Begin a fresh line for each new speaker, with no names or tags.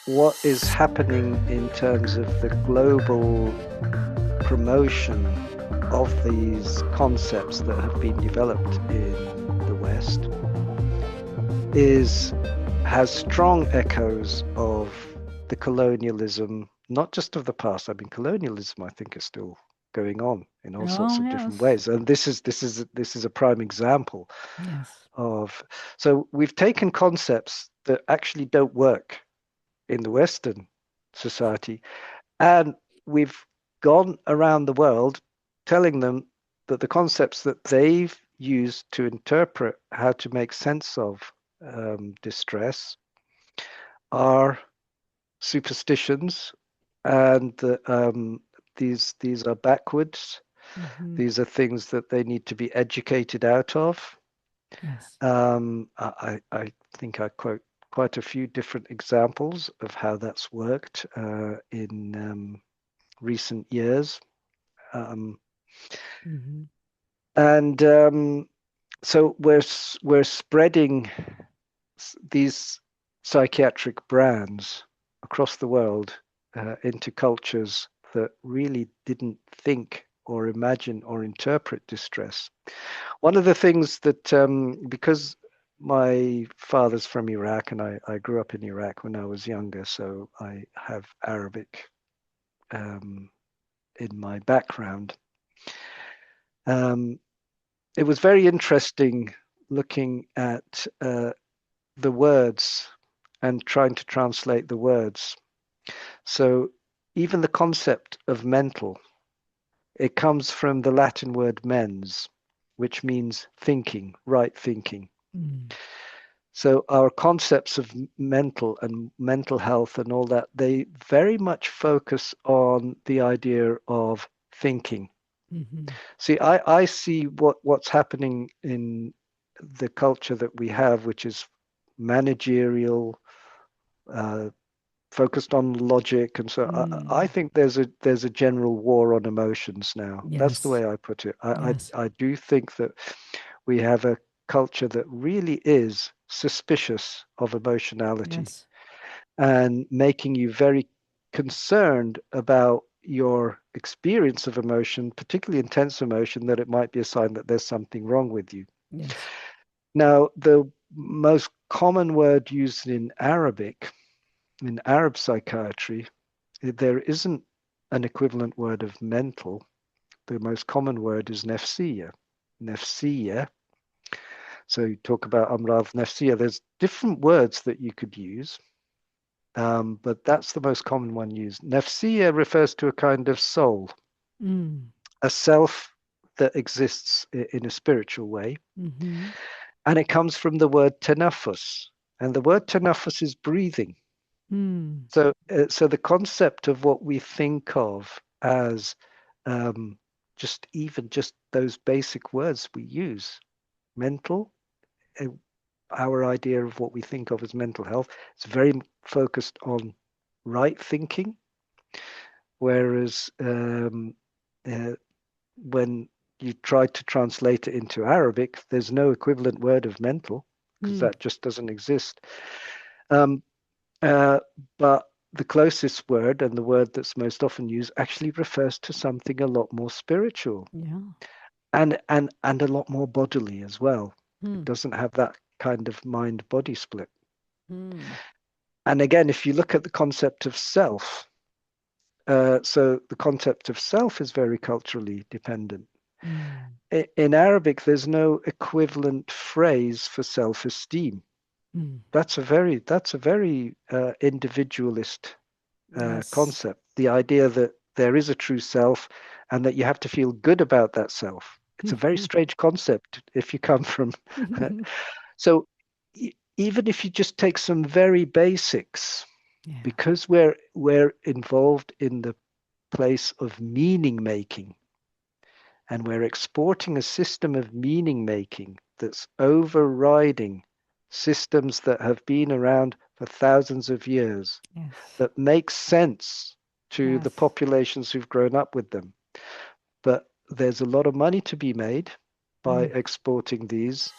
what is happening in terms of the global promotion of these concepts that have been developed in the West has strong echoes of the colonialism, not just of the past. I mean, colonialism, I think, is still going on in all sorts of different ways, and this is a prime example of. So we've taken concepts that actually don't work in the Western society, and we've gone around the world telling them that the concepts that they've used to interpret how to make sense of distress are superstitions, and these are backwards. These are things that they need to be educated out of. I think I quote quite a few different examples of how that's worked in recent years. And so we're spreading these psychiatric brands across the world into cultures that really didn't think or imagine or interpret distress. One of the things that, because my father's from Iraq and I grew up in Iraq when I was younger, so I have Arabic in my background. It was very interesting looking at the words and trying to translate the words. So even the concept of mental, it comes from the Latin word mens, which means thinking, right thinking. So our concepts of mental and mental health and all that, they very much focus on the idea of thinking. See, I see what's happening in the culture that we have, which is managerial, focused on logic, and so I think there's a general war on emotions now. That's the way I put it. I do think that we have a culture that really is suspicious of emotionality and making you very concerned about your experience of emotion, particularly intense emotion, that it might be a sign that there's something wrong with you. Now, the most common word used in Arabic, in Arab psychiatry, there isn't an equivalent word of mental. The most common word is nafsiya. Nafsiya. So you talk about amrad nafsiya. There's different words that you could use, but that's the most common one used. Nafsiya refers to a kind of soul, a self that exists in a spiritual way. And it comes from the word tanafus. And the word tanafus is breathing. So the concept of what we think of as just those basic words we use, mental, our idea of what we think of as mental health, it's very focused on right thinking, whereas when you try to translate it into Arabic, there's no equivalent word of mental because that just doesn't exist. But the closest word, and the word that's most often used, actually refers to something a lot more spiritual, and a lot more bodily as well. It doesn't have that kind of mind-body split. And again, if you look at the concept of self, so the concept of self is very culturally dependent. In Arabic, there's no equivalent phrase for self-esteem. That's a very individualist concept. The idea that there is a true self and that you have to feel good about that self. It's a very strange concept if you come from. So even if you just take some very basics, because we're involved in the place of meaning making, and we're exporting a system of meaning making that's overriding systems that have been around for thousands of years, that make sense to the populations who've grown up with them. But there's a lot of money to be made by exporting these.